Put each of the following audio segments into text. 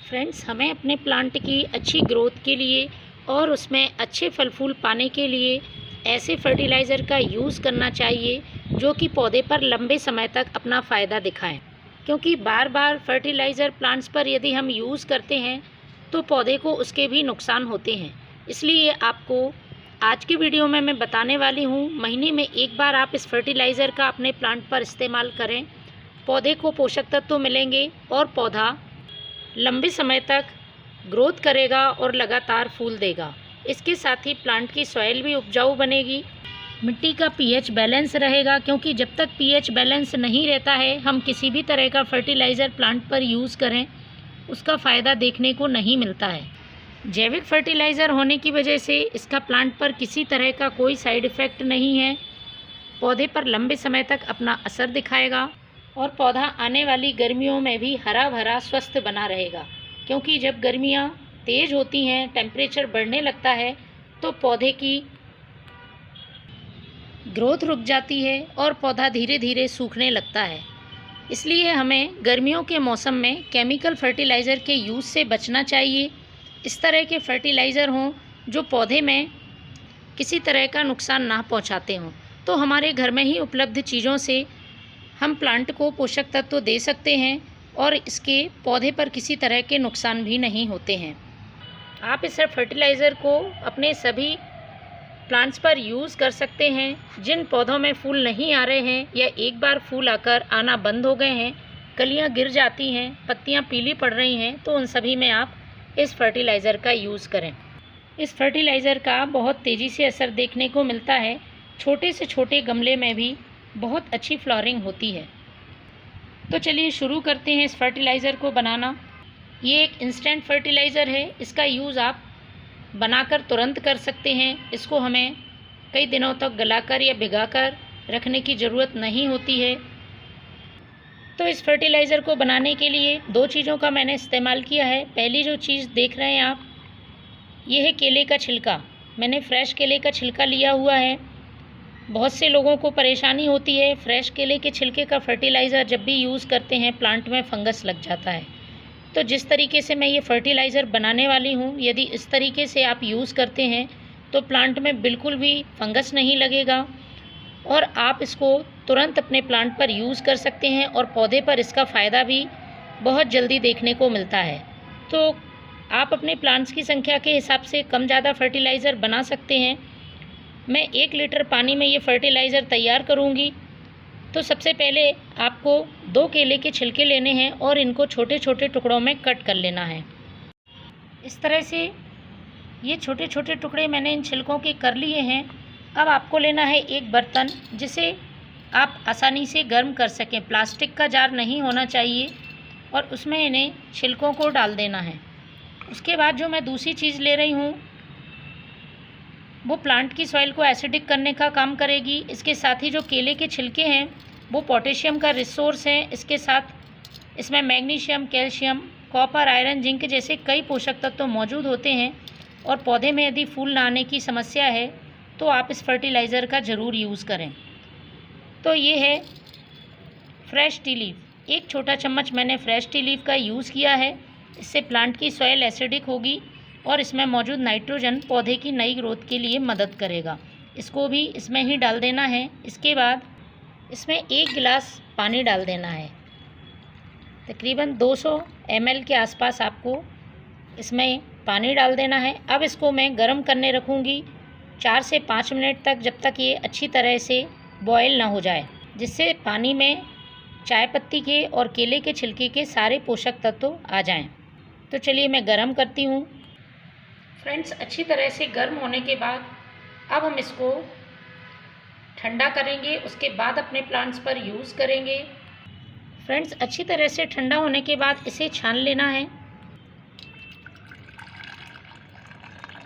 Friends, हमें अपने plant की अच्छी ग्रोथ के लिए और उसमें अच्छे फल फूल पाने के लिए ऐसे फर्टिलाइज़र का यूज़ करना चाहिए जो कि पौधे पर लंबे समय तक अपना फ़ायदा दिखाएं। क्योंकि बार बार फर्टिलाइज़र प्लांट्स पर यदि हम यूज़ करते हैं तो पौधे को उसके भी नुकसान होते हैं। इसलिए आपको आज की वीडियो में मैं बताने वाली हूँ, महीने में एक बार आप इस फर्टिलाइज़र का अपने प्लांट पर इस्तेमाल करें। पौधे को पोषक तत्व मिलेंगे और पौधा लंबे समय तक ग्रोथ करेगा और लगातार फूल देगा। इसके साथ ही प्लांट की सॉइल भी उपजाऊ बनेगी, मिट्टी का पीएच बैलेंस रहेगा। क्योंकि जब तक पीएच बैलेंस नहीं रहता है, हम किसी भी तरह का फर्टिलाइज़र प्लांट पर यूज़ करें उसका फ़ायदा देखने को नहीं मिलता है। जैविक फर्टिलाइज़र होने की वजह से इसका प्लांट पर किसी तरह का कोई साइड इफ़ेक्ट नहीं है। पौधे पर लंबे समय तक अपना असर दिखाएगा और पौधा आने वाली गर्मियों में भी हरा भरा स्वस्थ बना रहेगा। क्योंकि जब गर्मियाँ तेज़ होती हैं, टेम्परेचर बढ़ने लगता है तो पौधे की ग्रोथ रुक जाती है और पौधा धीरे धीरे सूखने लगता है। इसलिए हमें गर्मियों के मौसम में केमिकल फर्टिलाइज़र के यूज़ से बचना चाहिए। इस तरह के फर्टिलाइज़र हों जो पौधे में किसी तरह का नुकसान ना पहुंचाते हों। तो हमारे घर में ही उपलब्ध चीज़ों से हम प्लांट को पोषक तत्व दे सकते हैं और इसके पौधे पर किसी तरह के नुकसान भी नहीं होते हैं। आप इस फर्टिलाइज़र को अपने सभी प्लांट्स पर यूज़ कर सकते हैं। जिन पौधों में फूल नहीं आ रहे हैं या एक बार फूल आकर आना बंद हो गए हैं, कलियां गिर जाती हैं, पत्तियां पीली पड़ रही हैं, तो उन सभी में आप इस फर्टिलाइज़र का यूज़ करें। इस फर्टिलाइज़र का बहुत तेज़ी से असर देखने को मिलता है। छोटे से छोटे गमले में भी बहुत अच्छी फ्लावरिंग होती है। तो चलिए शुरू करते हैं इस फर्टिलाइज़र को बनाना। ये एक इंस्टेंट फर्टिलाइज़र है। इसका यूज़ आप बनाकर तुरंत कर सकते हैं। इसको हमें कई दिनों तक गलाकर या भिगाकर रखने की ज़रूरत नहीं होती है। तो इस फर्टिलाइज़र को बनाने के लिए दो चीज़ों का मैंने इस्तेमाल किया है। पहली जो चीज़ देख रहे हैं आप, ये है केले का छिलका। मैंने फ्रेश केले का छिलका लिया हुआ है। बहुत से लोगों को परेशानी होती है, फ्रेश केले के छिलके का फर्टिलाइज़र जब भी यूज़ करते हैं प्लांट में फंगस लग जाता है। तो जिस तरीके से मैं ये फर्टिलाइज़र बनाने वाली हूँ, यदि इस तरीके से आप यूज़ करते हैं तो प्लांट में बिल्कुल भी फंगस नहीं लगेगा और आप इसको तुरंत अपने प्लांट पर यूज़ कर सकते हैं और पौधे पर इसका फ़ायदा भी बहुत जल्दी देखने को मिलता है। तो आप अपने प्लांट्स की संख्या के हिसाब से कम ज़्यादा फर्टिलाइज़र बना सकते हैं। मैं 1 लीटर पानी में ये फर्टिलाइज़र तैयार करूँगी। तो सबसे पहले आपको 2 केले के छिलके लेने हैं और इनको छोटे छोटे टुकड़ों में कट कर लेना है। इस तरह से ये छोटे छोटे टुकड़े मैंने इन छिलकों के कर लिए हैं। अब आपको लेना है एक बर्तन जिसे आप आसानी से गर्म कर सकें। प्लास्टिक का जार नहीं होना चाहिए और उसमें इन्हें छिलकों को डाल देना है। उसके बाद जो मैं दूसरी चीज़ ले रही हूँ वो प्लांट की सॉइल को एसिडिक करने का काम करेगी। इसके साथ ही जो केले के छिलके हैं वो पोटेशियम का रिसोर्स हैं। इसके साथ इसमें magnesium, calcium, copper, iron, zinc जैसे कई पोषक तत्व मौजूद होते हैं। और पौधे में यदि फूल ना आने की समस्या है तो आप इस फर्टिलाइज़र का ज़रूर यूज़ करें। तो ये है फ्रेश टी लीफ। 1 छोटा चम्मच मैंने फ्रेश टी लीफ का यूज़ किया है। इससे प्लांट की सॉइल एसिडिक होगी और इसमें मौजूद नाइट्रोजन पौधे की नई ग्रोथ के लिए मदद करेगा। इसको भी इसमें ही डाल देना है। इसके बाद इसमें 1 गिलास पानी डाल देना है। तकरीबन 200 ml के आसपास आपको इसमें पानी डाल देना है। अब इसको मैं गर्म करने रखूँगी 4 से 5 मिनट तक, जब तक ये अच्छी तरह से बॉयल ना हो जाए, जिससे पानी में चाय पत्ती के और केले के छिलके के सारे पोषक तत्व आ जाएं। तो चलिए मैं गर्म करती हूँ। फ्रेंड्स, अच्छी तरह से गर्म होने के बाद अब हम इसको ठंडा करेंगे। उसके बाद अपने प्लांट्स पर यूज़ करेंगे। फ्रेंड्स, अच्छी तरह से ठंडा होने के बाद इसे छान लेना है।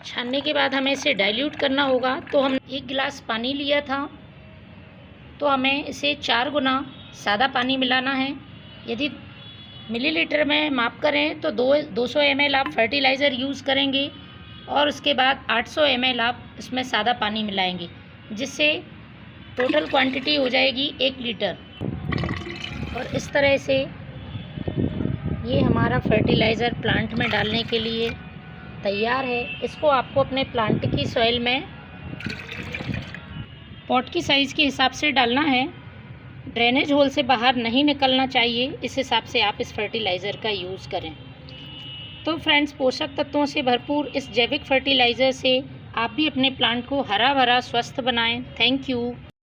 छानने के बाद हमें इसे डाइल्यूट करना होगा। तो हम 1 गिलास पानी लिया था तो हमें इसे 4 गुना सादा पानी मिलाना है। यदि मिलीलीटर में माप करें तो 200 ml आप फर्टिलाइज़र यूज़ करेंगे और उसके बाद 800 ml आप इसमें सादा पानी मिलाएंगे, जिससे टोटल क्वांटिटी हो जाएगी 1 लीटर। और इस तरह से ये हमारा फर्टिलाइज़र प्लांट में डालने के लिए तैयार है। इसको आपको अपने प्लांट की सॉइल में पॉट की साइज़ के हिसाब से डालना है। ड्रेनेज होल से बाहर नहीं निकलना चाहिए, इस हिसाब से आप इस फर्टिलाइज़र का यूज़ करें। तो फ्रेंड्स, पोषक तत्वों से भरपूर इस जैविक फर्टिलाइज़र से आप भी अपने प्लांट को हरा भरा स्वस्थ बनाएं। Thank you.